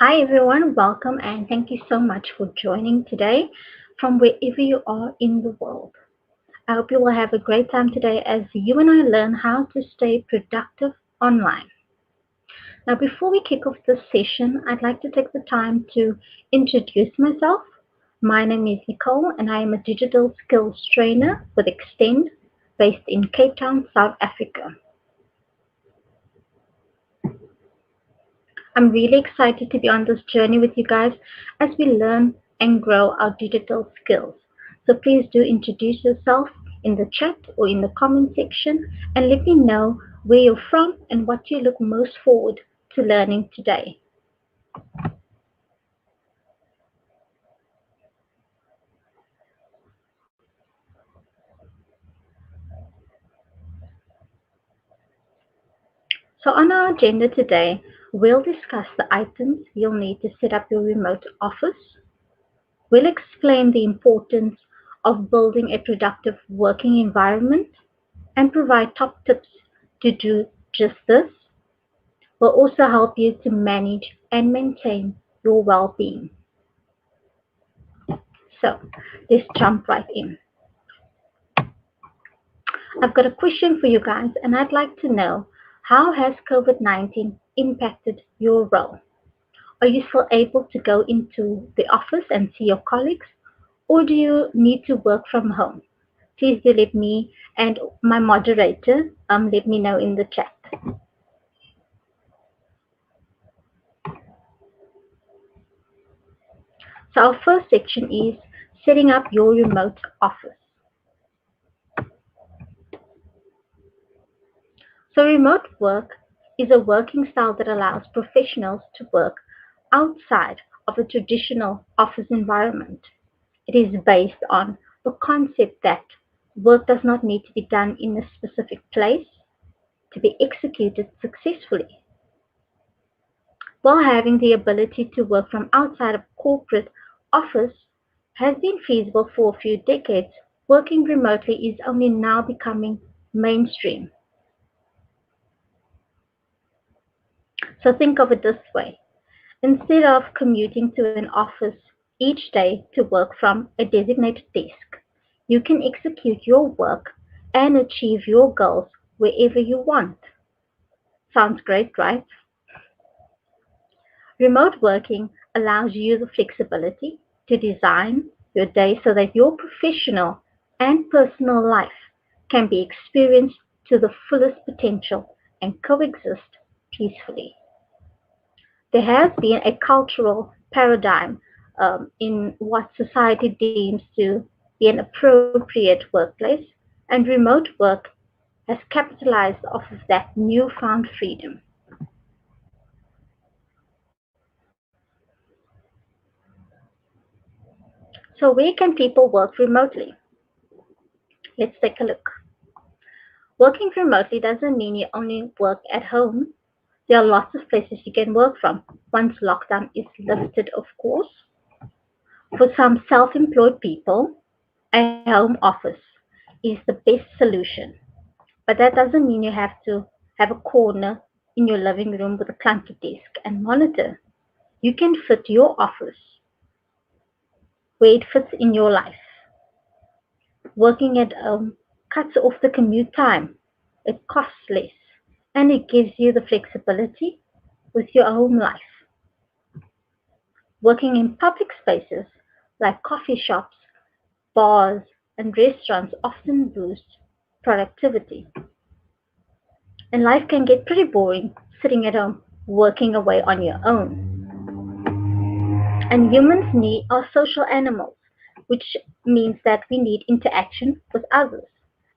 Hi everyone, welcome and thank you so much for joining today from wherever you are in the world. I hope you will have a great time today as you and I learn how to stay productive online. Now, before we kick off this session, I'd like to take the time to introduce myself. My name is Nicole and I am a digital skills trainer with Extend based in Cape Town, South Africa. I'm really excited to be on this journey with you guys as we learn and grow our digital skills. So please do introduce yourself in the chat or in the comment section and let me know where you're from and what you look most forward to learning today. So on our agenda today, we'll discuss the items you'll need to set up your remote office. We'll explain the importance of building a productive working environment and provide top tips to do just this. Will also help you to manage and maintain your well-being. So let's jump right in. I've got a question for you guys, and I'd like to know, how has COVID-19 impacted your role? Are you still able to go into the office and see your colleagues, or do you need to work from home? Please do let me and my moderator let me know in the chat. So our first section is setting up your remote office. So remote work is a working style that allows professionals to work outside of a traditional office environment. It is based on the concept that work does not need to be done in a specific place to be executed successfully. While having the ability to work from outside of corporate office has been feasible for a few decades, working remotely is only now becoming mainstream. So think of it this way. Instead of commuting to an office each day to work from a designated desk, you can execute your work and achieve your goals wherever you want. Sounds great, right? Remote working allows you the flexibility to design your day so that your professional and personal life can be experienced to the fullest potential and coexist peacefully. There has been a cultural paradigm in what society deems to be an appropriate workplace, and remote work has capitalized off of that newfound freedom. So, where can people work remotely? Let's take a look. Working remotely doesn't mean you only work at home. There are lots of places you can work from once lockdown is lifted, of course. For some self employed people, a home office is the best solution. But that doesn't mean you have to have a corner in your living room with a clunky desk and monitor. You can fit your office where it fits in your life. Working at home cuts off the commute time. It costs less and it gives you the flexibility with your home life. Working in public spaces like coffee shops, bars, and restaurants often boosts productivity. And life can get pretty boring sitting at home working away on your own. And humans are social animals, which means that we need interaction with others,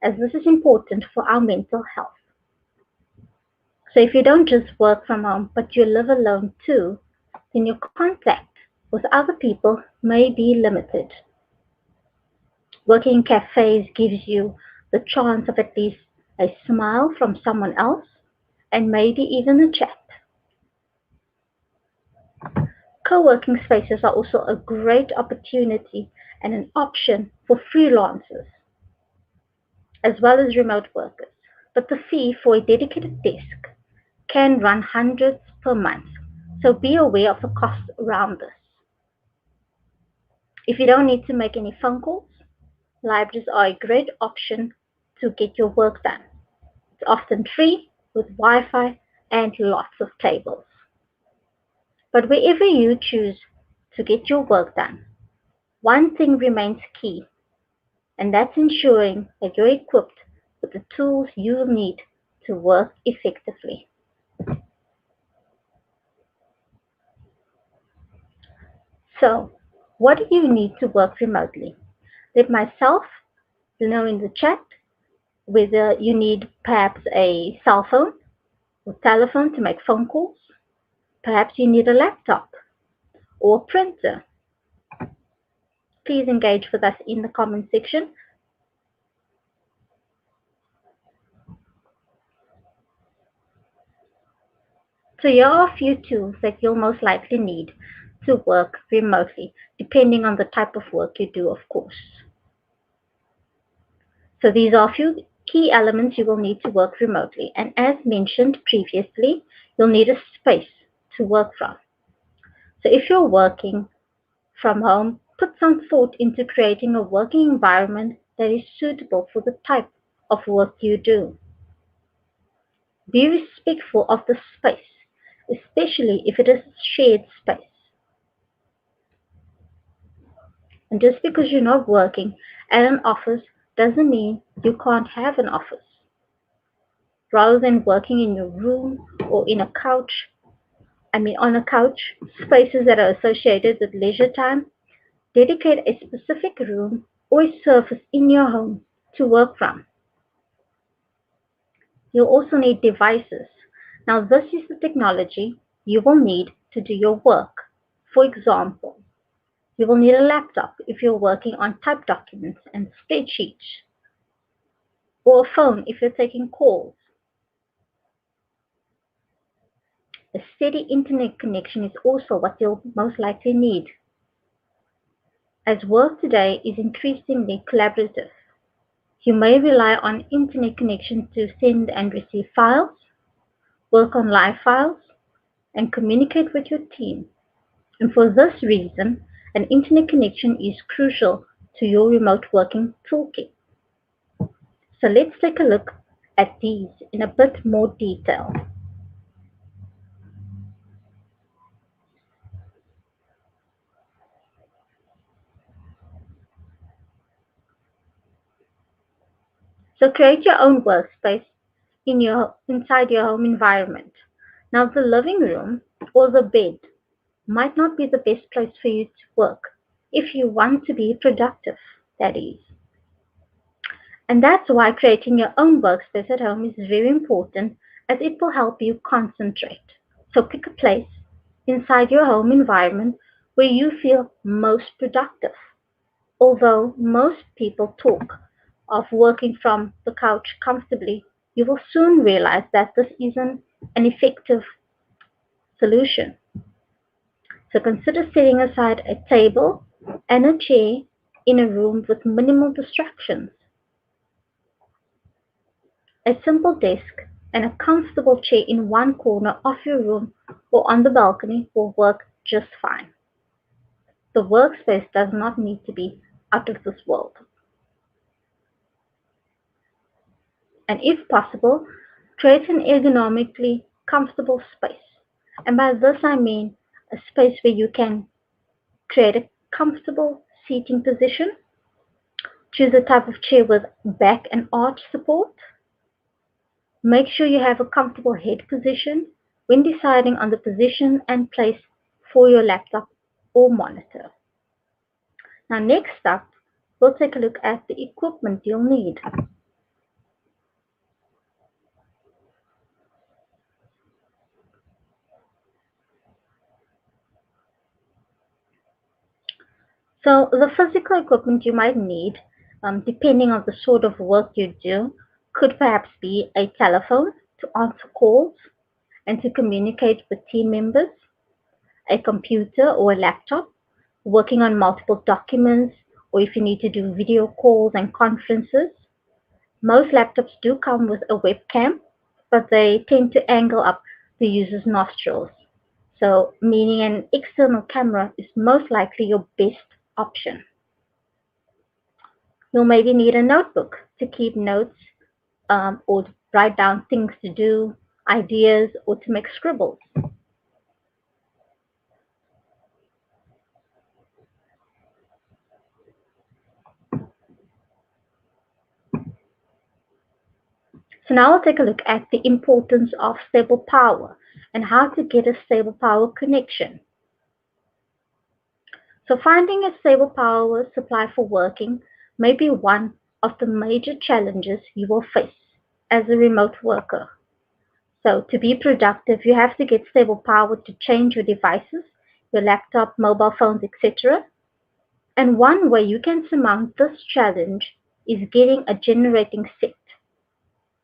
as this is important for our mental health. So if you don't just work from home, but you live alone too, then your contact with other people may be limited. Working in cafes gives you the chance of at least a smile from someone else and maybe even a chat. Co-working spaces are also a great opportunity and an option for freelancers as well as remote workers. But the fee for a dedicated desk can run hundreds per month. So be aware of the costs around this. If you don't need to make any phone calls, libraries are a great option to get your work done. It's often free with Wi-Fi and lots of tables. But wherever you choose to get your work done, one thing remains key, and that's ensuring that you're equipped with the tools you need to work effectively. So, what do you need to work remotely? Let myself know in the chat whether you need perhaps a cell phone or telephone to make phone calls. Perhaps you need a laptop or a printer. Please engage with us in the comment section. So here are a few tools that you'll most likely need to work remotely, depending on the type of work you do, of course. So these are a few key elements you will need to work remotely. And as mentioned previously, you'll need a space to work from. So if you're working from home, put some thought into creating a working environment that is suitable for the type of work you do. Be respectful of the space, especially if it is a shared space. And just because you're not working at an office doesn't mean you can't have an office. Rather than working in your room or on a couch, spaces that are associated with leisure time, dedicate a specific room or a surface in your home to work from. You'll also need devices. Now, this is the technology you will need to do your work. For example, you will need a laptop if you're working on typed documents and spreadsheets, or a phone if you're taking calls. A steady internet connection is also what you'll most likely need, as work today is increasingly collaborative. You may rely on internet connection to send and receive files, work on live files, and communicate with your team. And for this reason, an internet connection is crucial to your remote working toolkit. So let's take a look at these in a bit more detail. So create your own workspace inside your home environment. Now the living room or the bed might not be the best place for you to work if you want to be productive, that is. And that's why creating your own workspace at home is very important, as it will help you concentrate. So pick a place inside your home environment where you feel most productive. Although most people talk of working from the couch comfortably, you will soon realize that this isn't an effective solution. So consider setting aside a table and a chair in a room with minimal distractions. A simple desk and a comfortable chair in one corner of your room or on the balcony will work just fine. The workspace does not need to be out of this world. And if possible, create an ergonomically comfortable space. And by this I mean a space where you can create a comfortable seating position. Choose a type of chair with back and arch support. Make sure you have a comfortable head position when deciding on the position and place for your laptop or monitor. Now next up, we'll take a look at the equipment you'll need. So the physical equipment you might need, depending on the sort of work you do, could perhaps be a telephone to answer calls and to communicate with team members, a computer or a laptop, working on multiple documents, or if you need to do video calls and conferences. Most laptops do come with a webcam, but they tend to angle up the user's nostrils. So, meaning an external camera is most likely your best option. You'll maybe need a notebook to keep notes or write down things to do, ideas, or to make scribbles. So now we'll take a look at the importance of stable power and how to get a stable power connection. So finding a stable power supply for working may be one of the major challenges you will face as a remote worker. So to be productive, you have to get stable power to change your devices, your laptop, mobile phones, etc. And one way you can surmount this challenge is getting a generating set.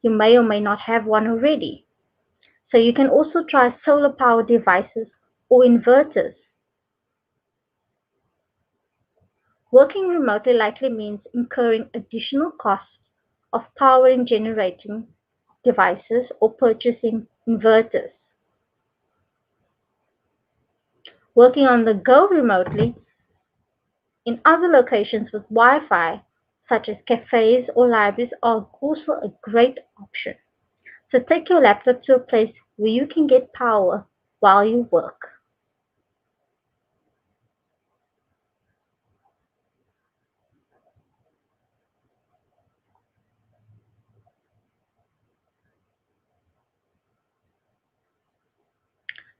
You may or may not have one already. So you can also try solar power devices or inverters. Working remotely likely means incurring additional costs of powering generating devices or purchasing inverters. Working on the go remotely in other locations with Wi-Fi, such as cafes or libraries, are also a great option. So take your laptop to a place where you can get power while you work.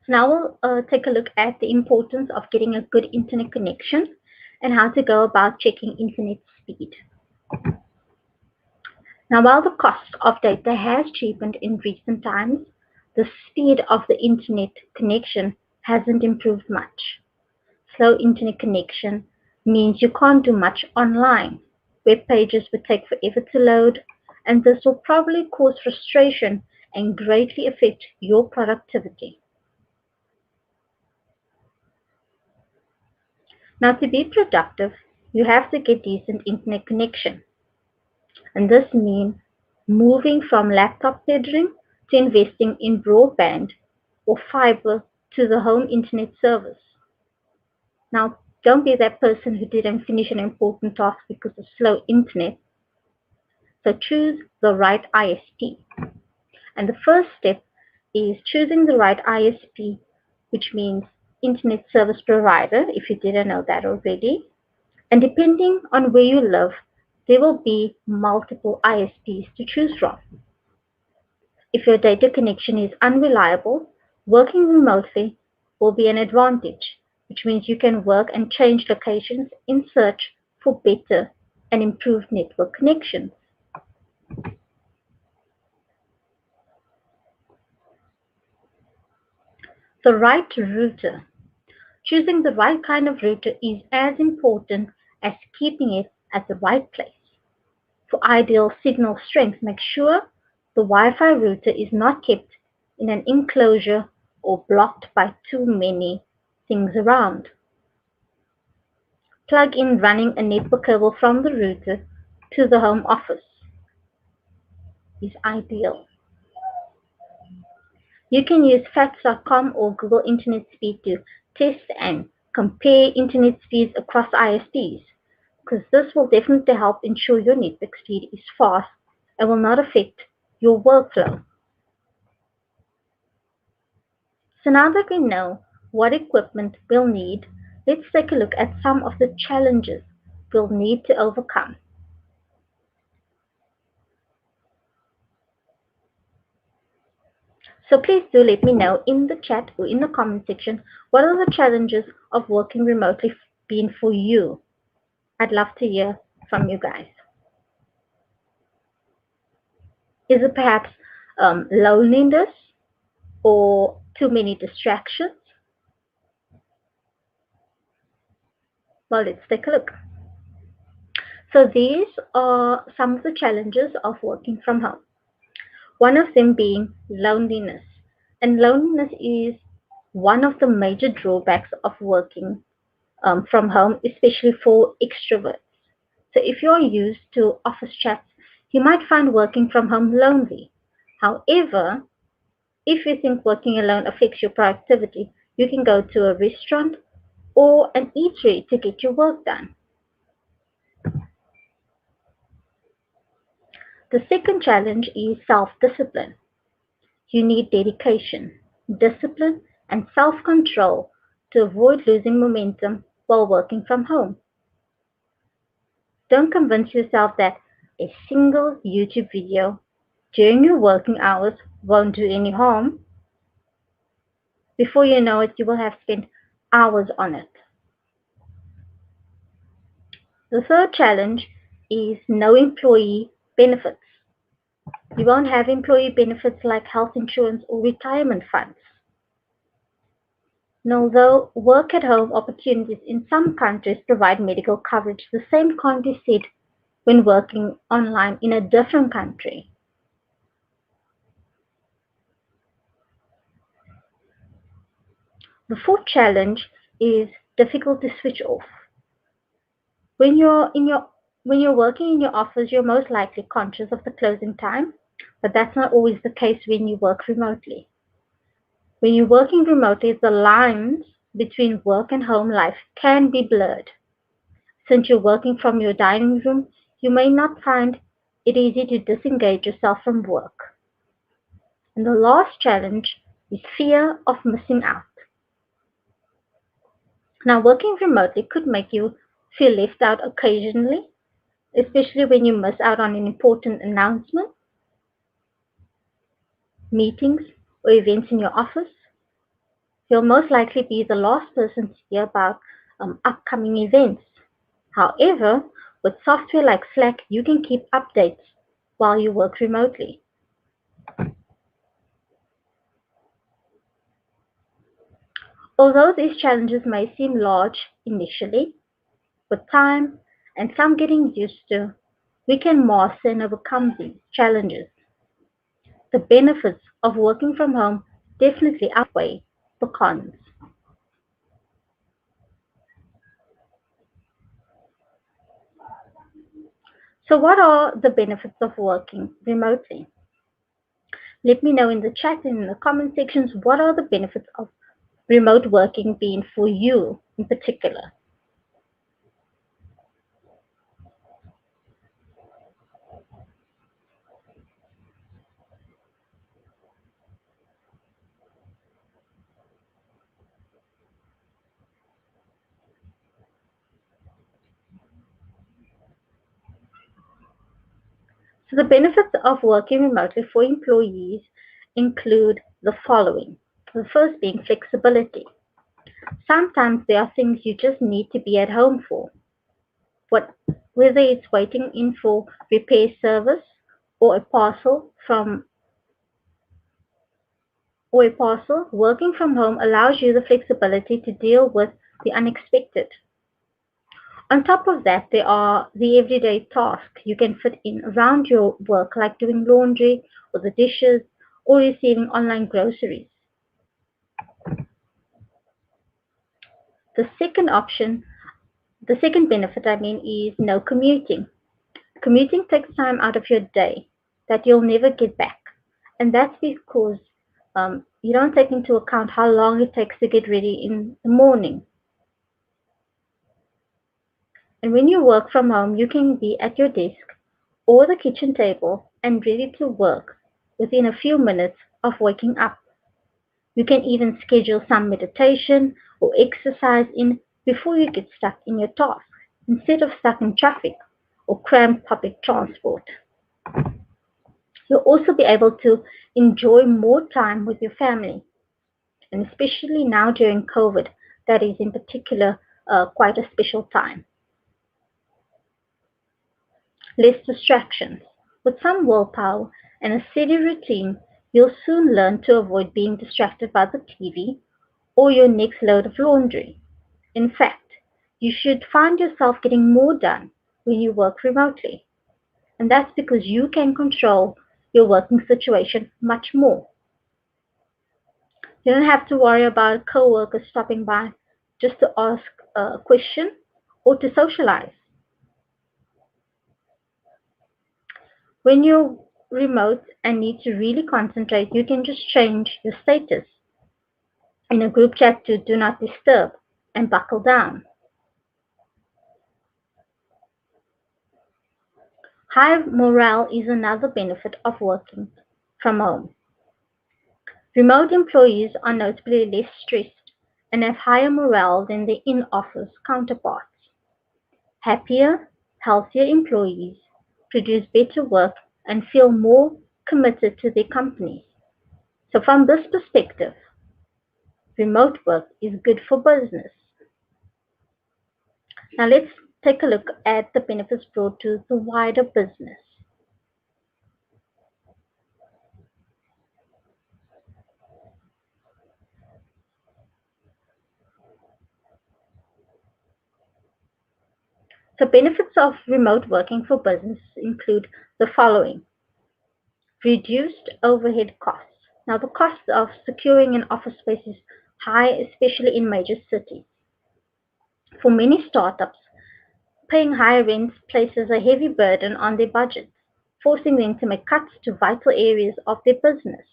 So now we'll take a look at the importance of getting a good internet connection and how to go about checking internet speed. Now, while the cost of data has cheapened in recent times, the speed of the internet connection hasn't improved much. Slow internet connection means you can't do much online. Web pages would take forever to load, and this will probably cause frustration and greatly affect your productivity. Now, to be productive, you have to get decent internet connection, and this means moving from laptop tethering to investing in broadband or fiber to the home internet service. Now, don't be that person who didn't finish an important task because of slow internet. So choose the right ISP. And the first step is choosing the right ISP, which means Internet Service Provider, if you didn't know that already. And depending on where you live, there will be multiple ISPs to choose from. If your data connection is unreliable, working remotely will be an advantage, which means you can work and change locations in search for better and improved network connections. The right router. Choosing the right kind of router is as important as keeping it at the right place. For ideal signal strength, make sure the Wi-Fi router is not kept in an enclosure or blocked by too many things around. Plug in running a network cable from the router to the home office is ideal. You can use facts.com or Google Internet Speed to test and compare internet speeds across ISPs, because this will definitely help ensure your network speed is fast and will not affect your workflow. So now that we know what equipment we'll need, let's take a look at some of the challenges we'll need to overcome. So please do let me know in the chat or in the comment section, what are the challenges of working remotely been for you? I'd love to hear from you guys. Is it perhaps loneliness or too many distractions? Well, let's take a look. So these are some of the challenges of working from home. One of them being loneliness. And loneliness is one of the major drawbacks of working from home, especially for extroverts. So if you're used to office chats, you might find working from home lonely. However, if you think working alone affects your productivity, You can go to a restaurant or an eatery to get your work done. The second challenge is self-discipline. You need dedication, discipline, and self-control to avoid losing momentum while working from home. Don't convince yourself that a single YouTube video during your working hours won't do any harm. Before you know it, you will have spent hours on it. The third challenge is no employee benefits. You won't have employee benefits like health insurance or retirement funds. And although work at home opportunities in some countries provide medical coverage, the same can't be said when working online in a different country. The fourth challenge is difficult to switch off. When you're in your when you're working in your office, you're most likely conscious of the closing time, but that's not always the case when you work remotely. When you're working remotely, the lines between work and home life can be blurred. Since you're working from your dining room, you may not find it easy to disengage yourself from work. And the last challenge is fear of missing out. Now, working remotely could make you feel left out occasionally, especially when you miss out on an important announcement, meetings, or events in your office. You'll most likely be the last person to hear about upcoming events. However, with software like Slack, you can keep updates while you work remotely. Although these challenges may seem large initially, with time and some getting used to, we can master and overcome these challenges. The benefits of working from home definitely outweigh the cons. So, what are the benefits of working remotely? Let me know in the chat and in the comment sections what are the benefits of remote working being for you in particular. So, the benefits of working remotely for employees include the following. The first being flexibility. Sometimes there are things you just need to be at home for. What, whether it's waiting in for repair service or a parcel from or a parcel, working from home allows you the flexibility to deal with the unexpected. On top of that, there are the everyday tasks you can fit in around your work, like doing laundry or the dishes or receiving online groceries. The second option, the second benefit, is no commuting. Commuting takes time out of your day that you'll never get back. And that's because you don't take into account how long it takes to get ready in the morning. And when you work from home, you can be at your desk or the kitchen table and ready to work within a few minutes of waking up. You can even schedule some meditation or exercise in before you get stuck in your task instead of stuck in traffic or cramped public transport. You'll also be able to enjoy more time with your family, and especially now during COVID, that is in particular quite a special time. Less distractions. With some willpower and a steady routine, you'll soon learn to avoid being distracted by the TV or your next load of laundry. In fact, you should find yourself getting more done when you work remotely. And that's because you can control your working situation much more. You don't have to worry about coworkers stopping by just to ask a question or to socialize. When you're remote and need to really concentrate, you can just change your status In a group chat to do not disturb and buckle down. High morale is another benefit of working from home. Remote employees are notably less stressed and have higher morale than their in-office counterparts. Happier, healthier employees produce better work and feel more committed to their companies. So from this perspective, remote work is good for business. Now let's take a look at the benefits brought to the wider business. So benefits of remote working for business include the following. Reduced overhead costs. Now the cost of securing an office space is high, especially in major cities. For many startups, paying higher rents places a heavy burden on their budgets, forcing them to make cuts to vital areas of their business.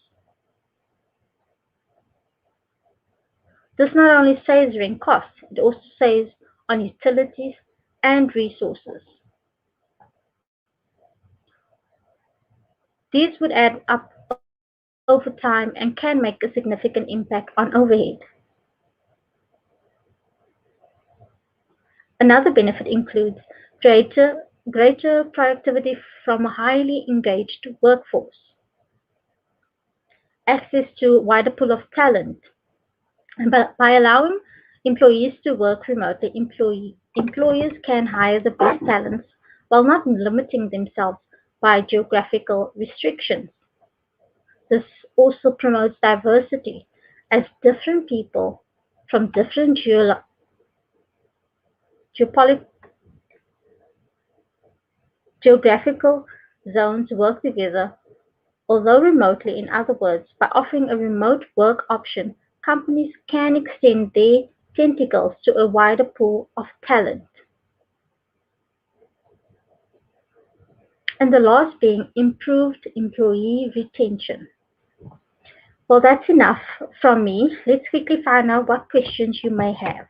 This not only saves rent costs, it also saves on utilities and resources. These would add up over time and can make a significant impact on overhead. Another benefit includes greater productivity from a highly engaged workforce, access to a wider pool of talent, and by allowing employees to work remotely, employers can hire the best talents while not limiting themselves by geographical restrictions. This also promotes diversity, as different people from different geopoli- geographical zones work together, although remotely. In other words, by offering a remote work option, companies can extend their tentacles to a wider pool of talent. And the last being improved employee retention. Well, that's enough from me. Let's quickly find out what questions you may have.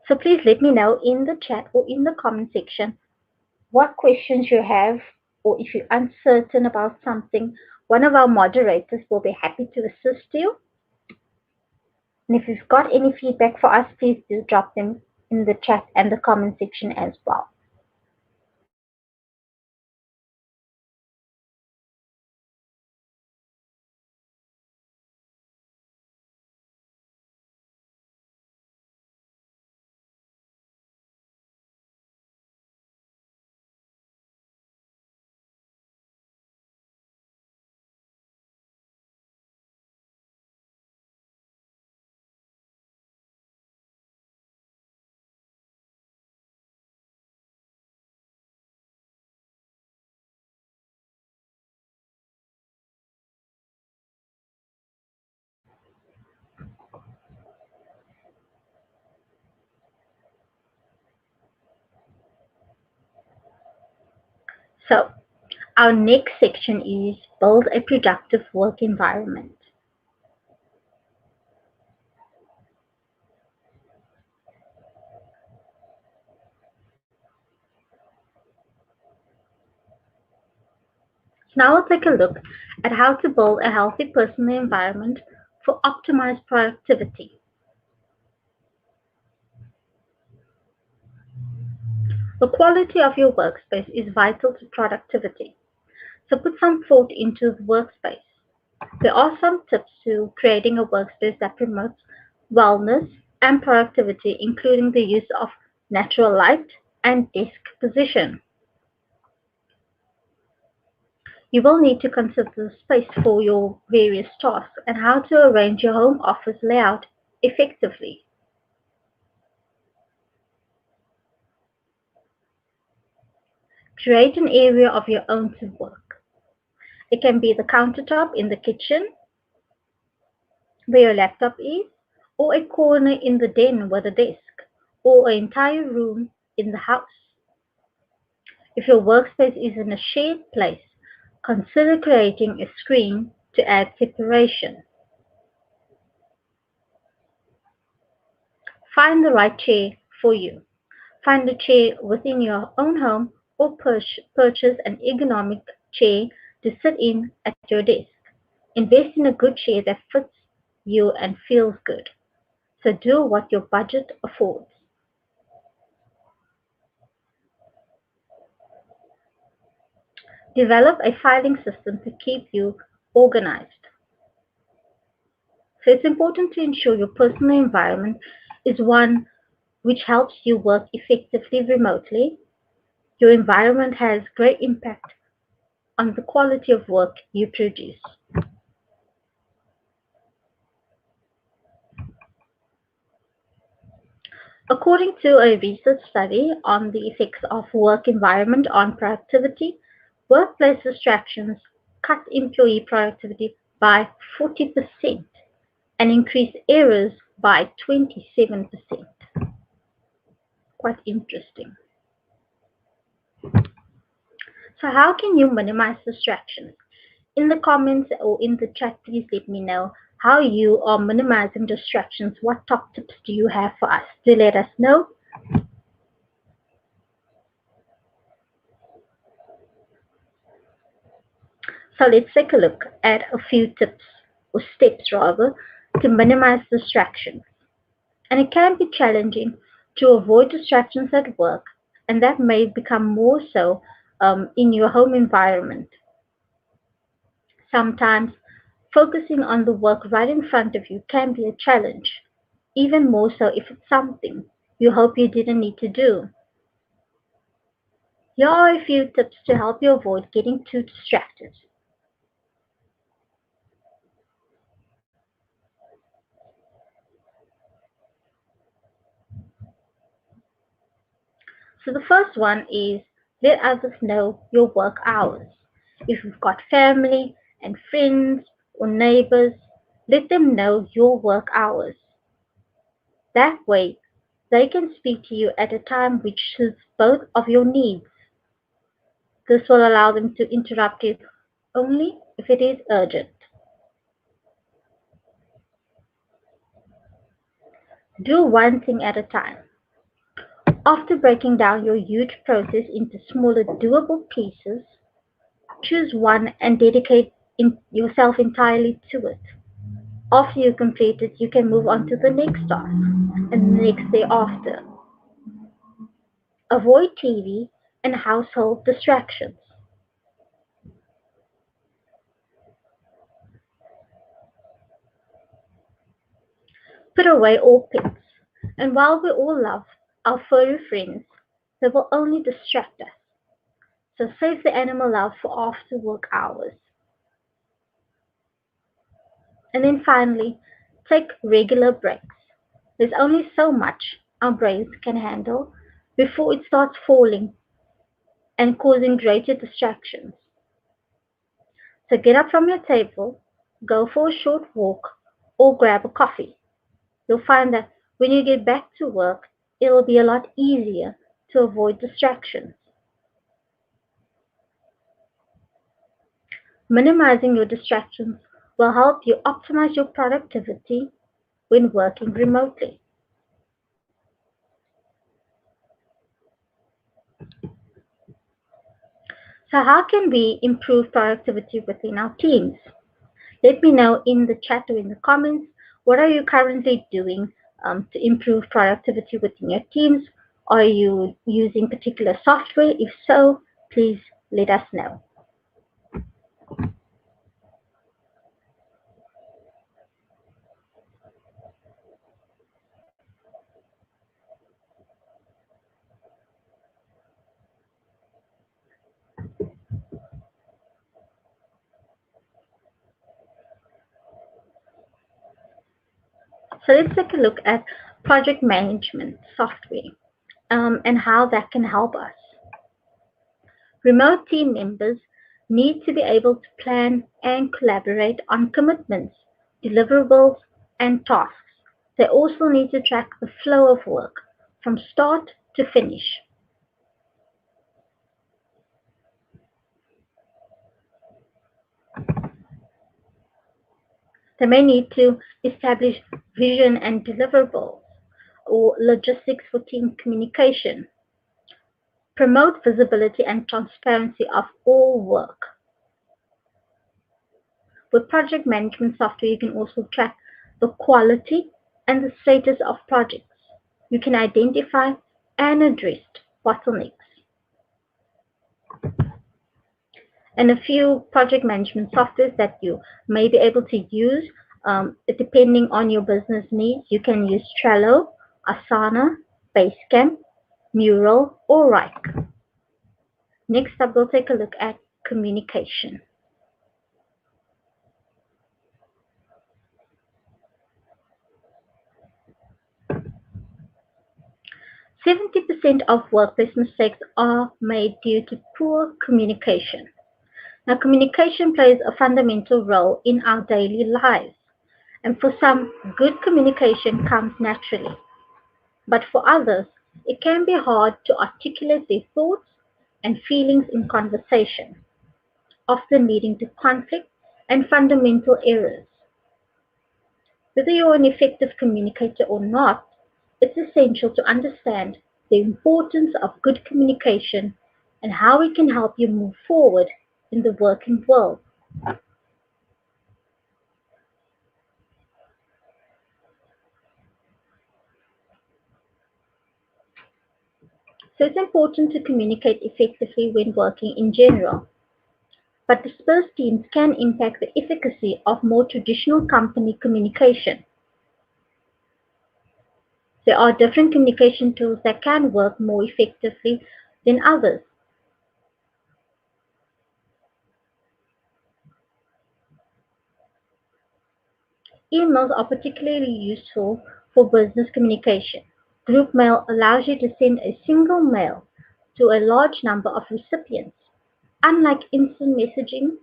So please let me know in the chat or in the comment section what questions you have, or if you're uncertain about something. One of our moderators will be happy to assist you. And if you've got any feedback for us, please do drop them in the chat and the comment section as well. So our next section is build a productive work environment. Now we'll take a look at how to build a healthy personal environment for optimized productivity. The quality of your workspace is vital to productivity, so put some thought into the workspace. There are some tips to creating a workspace that promotes wellness and productivity, including the use of natural light and desk position. You will need to consider the space for your various tasks and how to arrange your home office layout effectively. Create an area of your own to work. It can be the countertop in the kitchen where your laptop is, or a corner in the den with a desk, or an entire room in the house. If your workspace is in a shared place, consider creating a screen to add separation. Find the right chair for you. Find a chair within your own home or purchase an ergonomic chair to sit in at your desk. Invest in a good chair that fits you and feels good. So do what your budget affords. Develop a filing system to keep you organized. So it's important to ensure your personal environment is one which helps you work effectively remotely. Your environment has great impact on the quality of work you produce. According to a research study on the effects of work environment on productivity, workplace distractions cut employee productivity by 40% and increase errors by 27%. Quite interesting. So how can you minimize distractions? In the comments or in the chat, please let me know how you are minimizing distractions. What top tips do you have for us? Do let us know. So let's take a look at a few tips or steps rather to minimize distractions. And it can be challenging to avoid distractions at work, and that may become more so in your home environment. Sometimes focusing on the work right in front of you can be a challenge, even more so if it's something you hope you didn't need to do. Here are a few tips to help you avoid getting too distracted. So the first one is let others know your work hours. If you've got family and friends or neighbors, let them know your work hours. That way, they can speak to you at a time which suits both of your needs. This will allow them to interrupt you only if it is urgent. Do one thing at a time. After breaking down your huge process into smaller, doable pieces, choose one and dedicate yourself entirely to it. After you complete it, you can move on to the next task and the next day after. Avoid TV and household distractions. Put away all pets. And while we all love our furry friends, they will only distract us. So save the animal love for after work hours. And then finally, take regular breaks. There's only so much our brains can handle before it starts falling and causing greater distractions. So get up from your table, go for a short walk, or grab a coffee. You'll find that when you get back to work, it'll be a lot easier to avoid distractions. Minimizing your distractions will help you optimize your productivity when working remotely. So how can we improve productivity within our teams? Let me know in the chat or in the comments, what are you currently doing to improve productivity within your teams? Are you using particular software? If so, please let us know. So let's take a look at project management software and how that can help us. Remote team members need to be able to plan and collaborate on commitments, deliverables, and tasks. They also need to track the flow of work from start to finish. They may need to establish vision and deliverables or logistics for team communication, promote visibility and transparency of all work. With project management software, you can also track the quality and the status of projects. You can identify and address bottlenecks. And a few project management softwares that you may be able to use depending on your business needs. You can use Trello, Asana, Basecamp, Mural, or Rike. Next up, we'll take a look at communication. 70% of workplace mistakes are made due to poor communication. Now, communication plays a fundamental role in our daily lives, and for some, good communication comes naturally. But for others, it can be hard to articulate their thoughts and feelings in conversation, often leading to conflict and fundamental errors. Whether you're an effective communicator or not, it's essential to understand the importance of good communication and how it can help you move forward in the working world. So it's important to communicate effectively when working in general. But dispersed teams can impact the efficacy of more traditional company communication. There are different communication tools that can work more effectively than others. Emails are particularly useful for business communication. Group mail allows you to send a single mail to a large number of recipients. Unlike instant messaging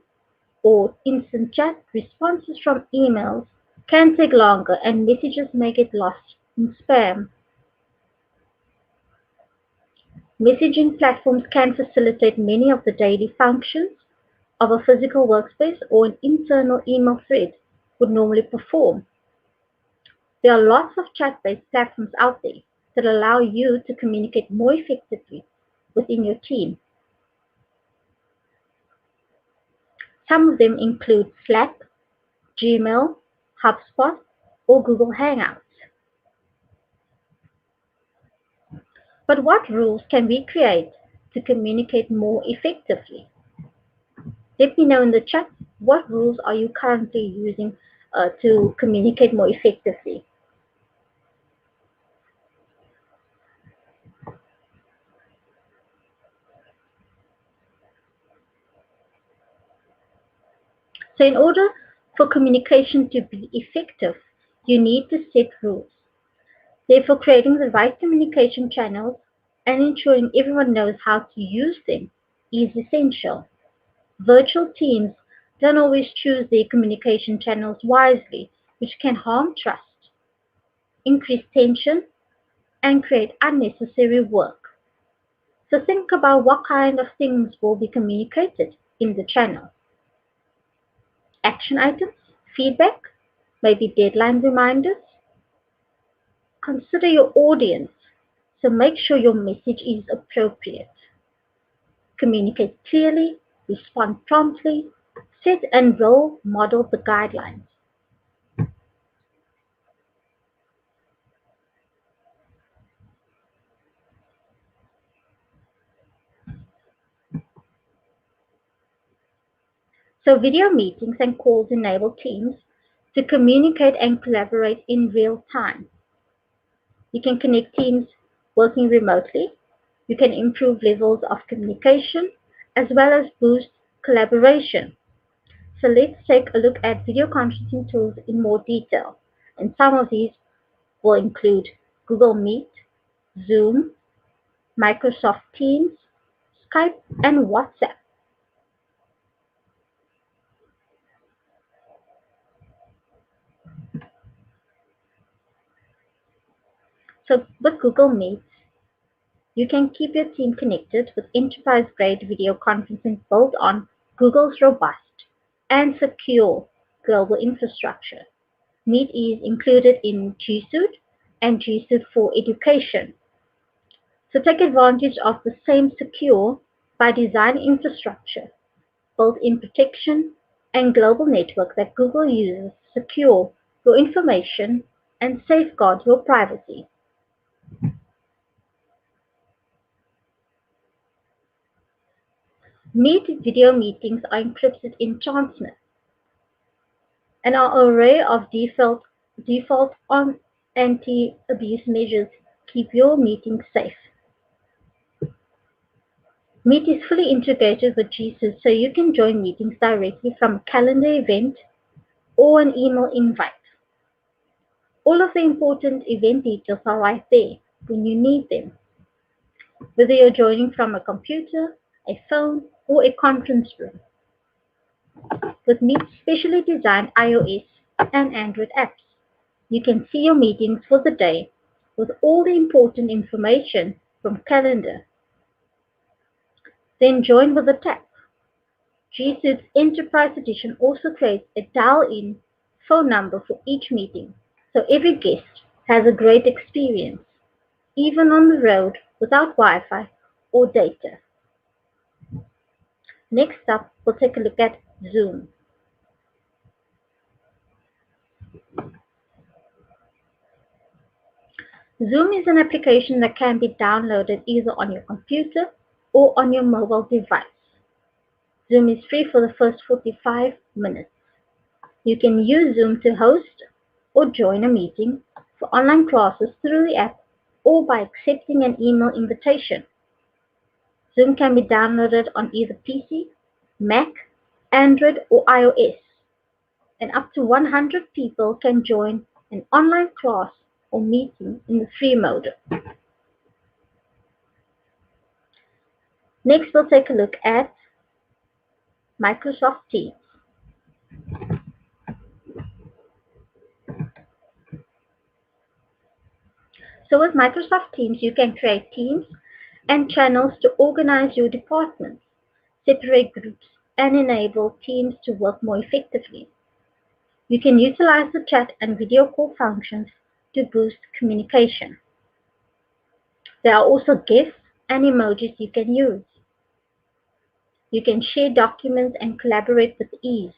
or instant chat, responses from emails can take longer and messages may get lost in spam. Messaging platforms can facilitate many of the daily functions of a physical workspace or an internal email thread would normally perform. There are lots of chat-based platforms out there that allow you to communicate more effectively within your team. Some of them include Slack, Gmail, HubSpot, or Google Hangouts. But what rules can we create to communicate more effectively? Let me know in the chat what rules are you currently using to communicate more effectively. So in order for communication to be effective, you need to set rules. Therefore, creating the right communication channels and ensuring everyone knows how to use them is essential. Virtual teams don't always choose their communication channels wisely, which can harm trust, increase tension, and create unnecessary work. So think about what kind of things will be communicated in the channel. Action items, feedback, maybe deadline reminders. Consider your audience, so make sure your message is appropriate. Communicate clearly, respond promptly, set and role model the guidelines. So video meetings and calls enable teams to communicate and collaborate in real time. You can connect teams working remotely. You can improve levels of communication as well as boost collaboration. So let's take a look at video conferencing tools in more detail. And some of these will include Google Meet, Zoom, Microsoft Teams, Skype, and WhatsApp. So with Google Meet, you can keep your team connected with enterprise-grade video conferencing built on Google's robust and secure global infrastructure. Meet is included in G Suite and G Suite for Education. So take advantage of the same secure by design infrastructure, built-in protection, and global network that Google uses to secure your information and safeguard your privacy. Meet video meetings are encrypted in Transnet and our array of default on anti-abuse measures keep your meetings safe. Meet is fully integrated with G Suite so you can join meetings directly from a calendar event or an email invite. All of the important event details are right there when you need them, whether you're joining from a computer, a phone, or a conference room. With Meet's specially designed iOS and Android apps, you can see your meetings for the day with all the important information from calendar. Then join with a tap. G Suite's Enterprise Edition also creates a dial-in phone number for each meeting, so every guest has a great experience, even on the road without Wi-Fi or data. Next up, we'll take a look at Zoom. Zoom is an application that can be downloaded either on your computer or on your mobile device. Zoom is free for the first 45 minutes. You can use Zoom to host or join a meeting for online classes through the app or by accepting an email invitation. Zoom can be downloaded on either PC, Mac, Android, or iOS, and up to 100 people can join an online class or meeting in the free mode. Next, we'll take a look at Microsoft Teams. So with Microsoft Teams, you can create teams and channels to organize your departments, separate groups, and enable teams to work more effectively. You can utilize the chat and video call functions to boost communication. There are also GIFs and emojis you can use. You can share documents and collaborate with ease.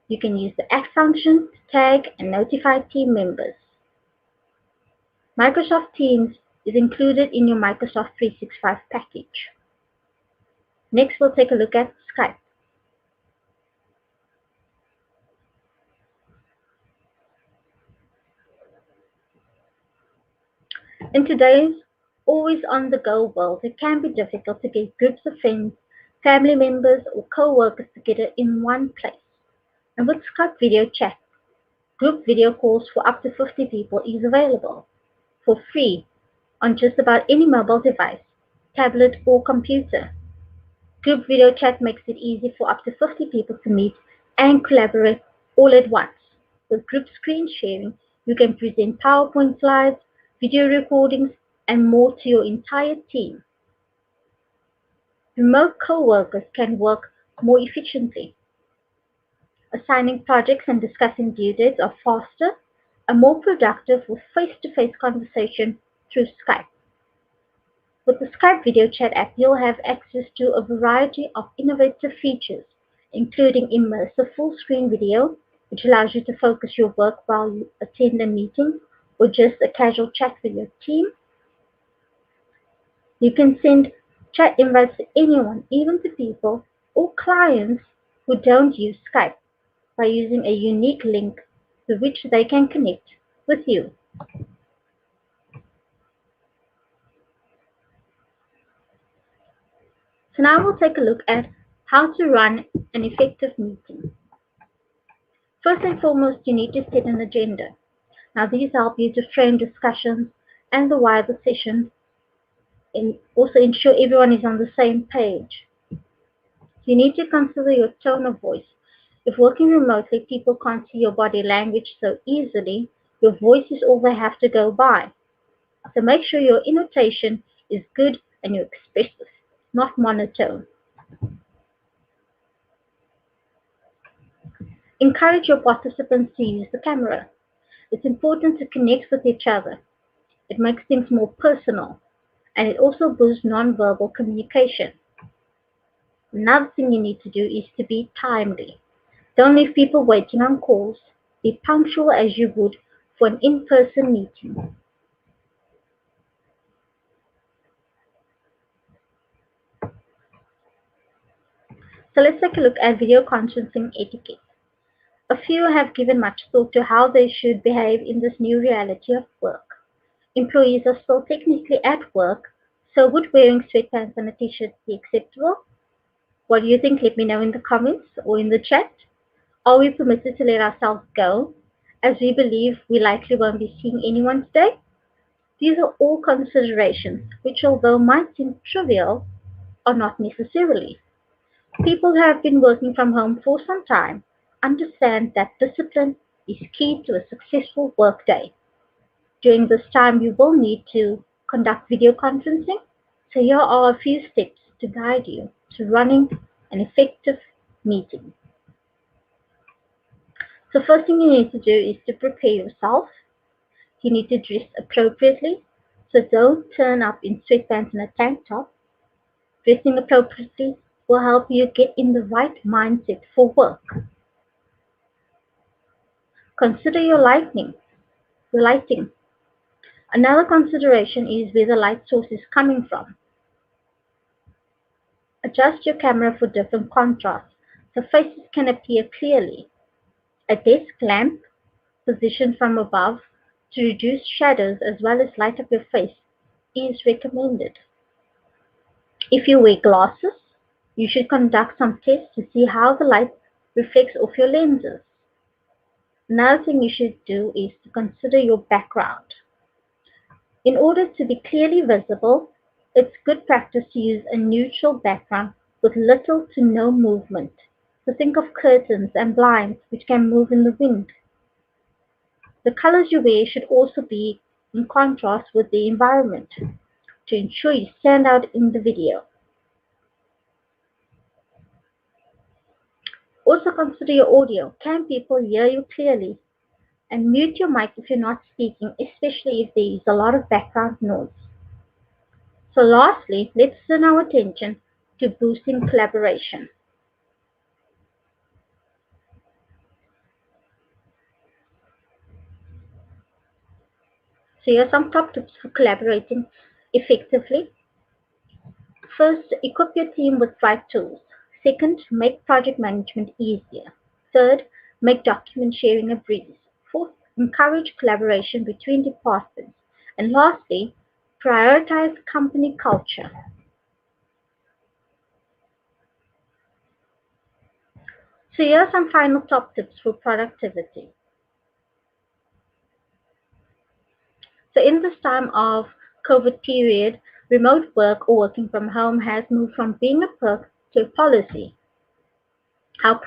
You can use the add function to tag and notify team members. Microsoft Teams is included in your Microsoft 365 package. Next, we'll take a look at Skype. In today's always on the go world, it can be difficult to get groups of friends, family members, or co-workers together in one place. And with Skype video chat, group video calls for up to 50 people is available for free on just about any mobile device, tablet, or computer. Group video chat makes it easy for up to 50 people to meet and collaborate all at once. With group screen sharing, you can present PowerPoint slides, video recordings, and more to your entire team. Remote co-workers can work more efficiently. Assigning projects and discussing due dates are faster and more productive with face-to-face conversation through Skype. With the Skype video chat app, you'll have access to a variety of innovative features, including immersive full-screen video, which allows you to focus your work while you attend a meeting or just a casual chat with your team. You can send chat invites to anyone, even to people or clients who don't use Skype, by using a unique link to which they can connect with you. So now we'll take a look at how to run an effective meeting. First and foremost, you need to set an agenda. Now these help you to frame discussions and the wider session and also ensure everyone is on the same page. You need to consider your tone of voice. If working remotely, people can't see your body language so easily, your voice is all they have to go by. So make sure your intonation is good and you're expressive, not monotone. Encourage your participants to use the camera. It's important to connect with each other. It makes things more personal, and it also boosts nonverbal communication. Another thing you need to do is to be timely. Don't leave people waiting on calls. Be punctual as you would for an in-person meeting. So let's take a look at video conferencing etiquette. A few have given much thought to how they should behave in this new reality of work. Employees are still technically at work, so would wearing sweatpants and a t-shirt be acceptable? What do you think? Let me know in the comments or in the chat. Are we permitted to let ourselves go, as we believe we likely won't be seeing anyone today? These are all considerations which, although might seem trivial, are not necessarily. People who have been working from home for some time understand that discipline is key to a successful workday. During this time, you will need to conduct video conferencing, so here are a few steps to guide you to running an effective meeting. So first thing you need to do is to prepare yourself. You need to dress appropriately, so don't turn up in sweatpants and a tank top. Dressing appropriately will help you get in the right mindset for work. Consider your lighting. Another consideration is where the light source is coming from. Adjust your camera for different contrasts so faces can appear clearly. A desk lamp positioned from above to reduce shadows as well as light up your face is recommended. If you wear glasses, you should conduct some tests to see how the light reflects off your lenses. Another thing you should do is to consider your background. In order to be clearly visible, it's good practice to use a neutral background with little to no movement. So think of curtains and blinds which can move in the wind. The colors you wear should also be in contrast with the environment to ensure you stand out in the video. Also consider your audio. Can people hear you clearly? And mute your mic if you're not speaking, especially if there is a lot of background noise. So lastly, let's turn our attention to boosting collaboration. So here are some top tips for collaborating effectively. First, equip your team with right tools. Second, make project management easier. Third, make document sharing a breeze. Fourth, encourage collaboration between departments. And lastly, prioritize company culture. So here are some final top tips for productivity. So in this time of COVID period, remote work or working from home has moved from being a perk to a policy. How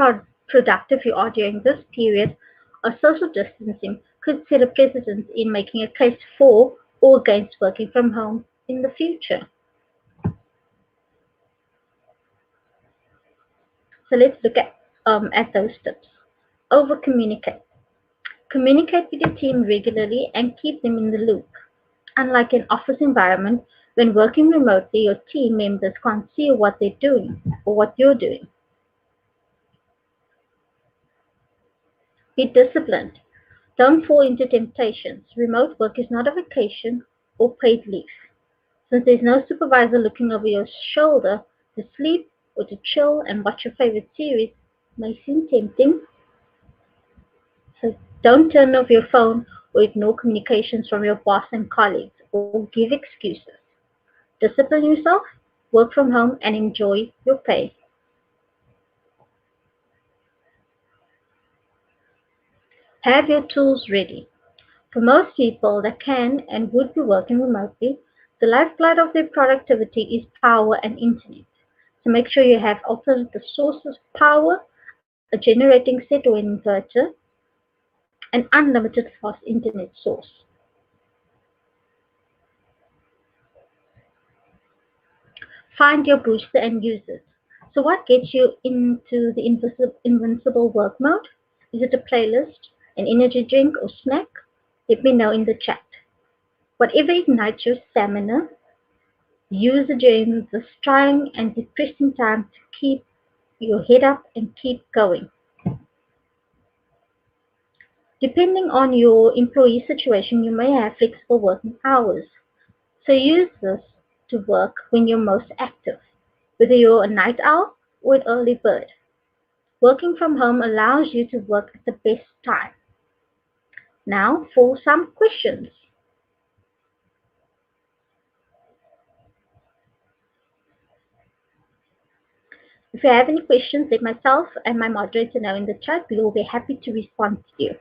productive you are during this period of social distancing could set a precedent in making a case for or against working from home in the future. So let's look at those tips. Over communicate. Communicate with your team regularly and keep them in the loop. Unlike an office environment, when working remotely, your team members can't see what they're doing or what you're doing. Be disciplined. Don't fall into temptations. Remote work is not a vacation or paid leave. Since there's no supervisor looking over your shoulder, to sleep or to chill and watch your favorite series may seem tempting. So don't turn off your phone or ignore communications from your boss and colleagues or give excuses. Discipline yourself, work from home, and enjoy your pay. Have your tools ready. For most people that can and would be working remotely, the lifeblood of their productivity is power and internet. So make sure you have alternative sources of power, a generating set or an inverter, an unlimited fast internet source. Find your booster and use it. So what gets you into the invincible work mode? Is it a playlist, an energy drink, or snack? Let me know in the chat. Whatever ignites your stamina, use it during this trying and depressing time to keep your head up and keep going. Depending on your employee situation, you may have flexible working hours. So use this to work when you're most active, whether you're a night owl or an early bird. Working from home allows you to work at the best time. Now for some questions. If you have any questions, let myself and my moderator know in the chat. We will be happy to respond to you.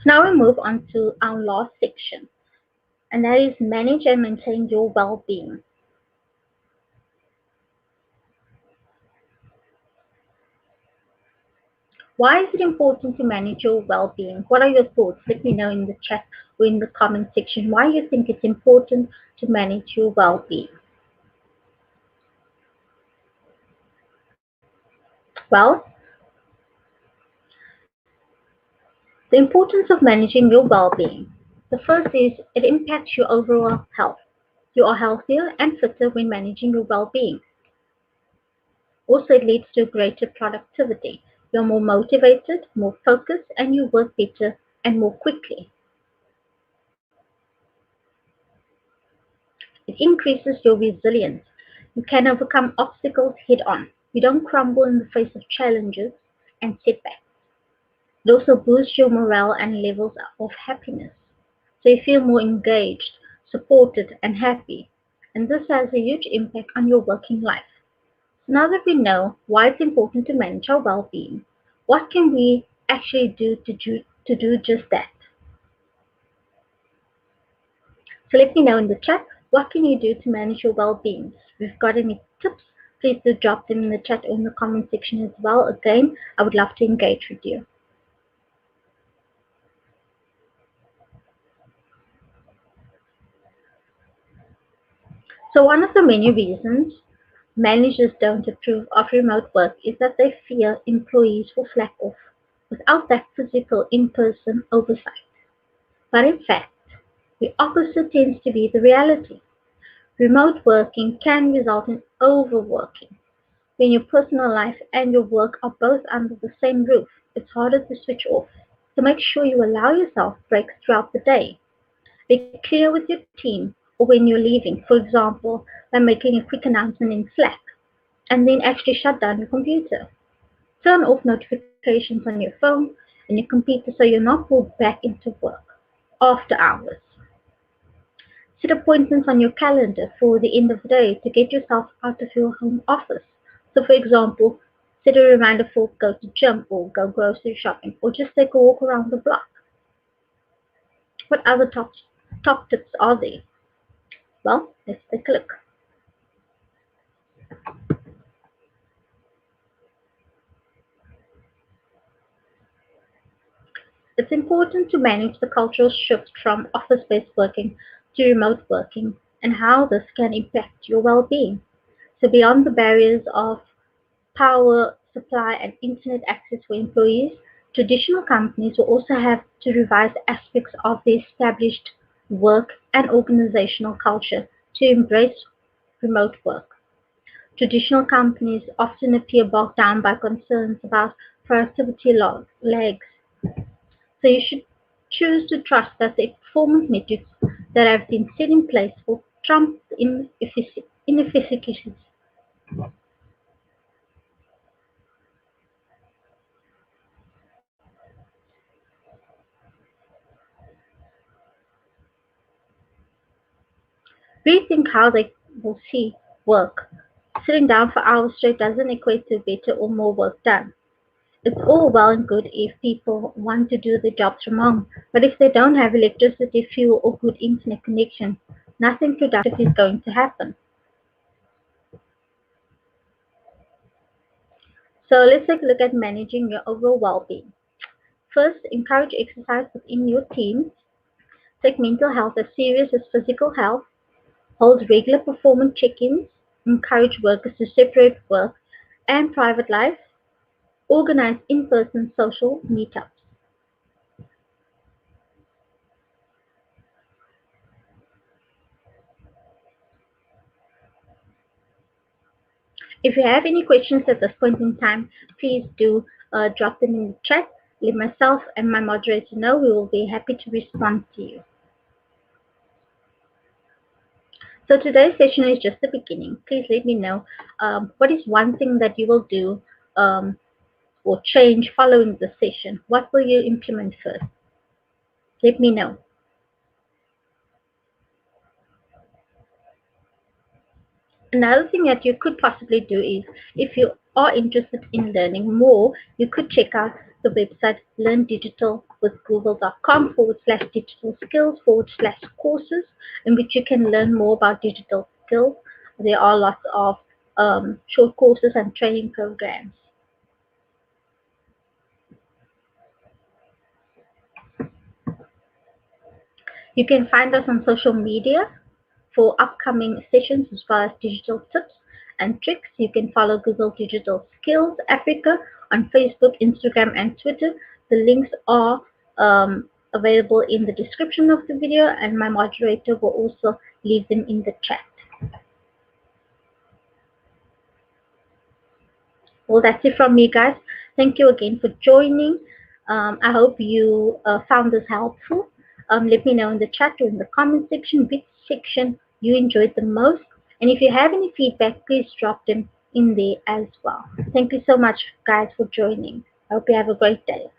So now we move on to our last section, and that is manage and maintain your well-being. Why is it important to manage your well-being? What are your thoughts? Let me know in the chat or in the comment section why you think it's important to manage your well-being. Well, the importance of managing your well-being. The first is it impacts your overall health. You are healthier and fitter when managing your well-being. Also, it leads to greater productivity. You're more motivated, more focused, and you work better and more quickly. It increases your resilience. You can overcome obstacles head on. You don't crumble in the face of challenges and setbacks. It also boosts your morale and levels of happiness. So you feel more engaged, supported, and happy. And this has a huge impact on your working life. So now that we know why it's important to manage our well-being, what can we actually do just that? So let me know in the chat, what can you do to manage your well-being? If you've got any tips, please do drop them in the chat or in the comment section as well. Again, I would love to engage with you. So one of the many reasons managers don't approve of remote work is that they fear employees will slack off without that physical in-person oversight. But in fact, the opposite tends to be the reality. Remote working can result in overworking. When your personal life and your work are both under the same roof, it's harder to switch off. So make sure you allow yourself breaks throughout the day. Be clear with your team or when you're leaving, for example, by making a quick announcement in Slack, and then actually shut down your computer. Turn off notifications on your phone and your computer so you're not pulled back into work after hours. Set appointments on your calendar for the end of the day to get yourself out of your home office. So, for example, set a reminder for go to gym or go grocery shopping or just take a walk around the block. What other top tips are there? Well, let's take a look. It's important to manage the cultural shift from office-based working to remote working and how this can impact your well-being. So beyond the barriers of power supply and internet access for employees, traditional companies will also have to revise aspects of their established work and organizational culture to embrace remote work. Traditional companies often appear bogged down by concerns about productivity lags, so you should choose to trust that the performance metrics that have been set in place will trump inefficiencies. Rethink how they will see work. Sitting down for hours straight doesn't equate to better or more work done. It's all well and good if people want to do the jobs from home, but if they don't have electricity, fuel, or good internet connection, nothing productive is going to happen. So let's take a look at managing your overall well-being. First, encourage exercise within your team. Take mental health as serious as physical health. Hold regular performance check-ins. Encourage workers to separate work and private life. Organize in-person social meetups. If you have any questions at this point in time, please do drop them in the chat. Let myself and my moderator know. We will be happy to respond to you. So today's session is just the beginning. Please let me know what is one thing that you will do or change following the session. What will you implement first? Let me know. Another thing that you could possibly do is, if you are interested in learning more, you could check out the website learndigitalwithgoogle.com/digital skills/courses, in which you can learn more about digital skills. There are lots of short courses and training programs. You can find us on social media for upcoming sessions as well as digital tips and tricks. You can follow Google Digital Skills Africa on Facebook, Instagram, and Twitter. The links are available in the description of the video, and my moderator will also leave them in the chat. Well, that's it from me, guys. Thank you again for joining. I hope you found this helpful. Let me know in the chat or in the comment section which section you enjoyed the most. And if you have any feedback, please drop them in there as well. Thank you so much, guys, for joining. I hope you have a great day.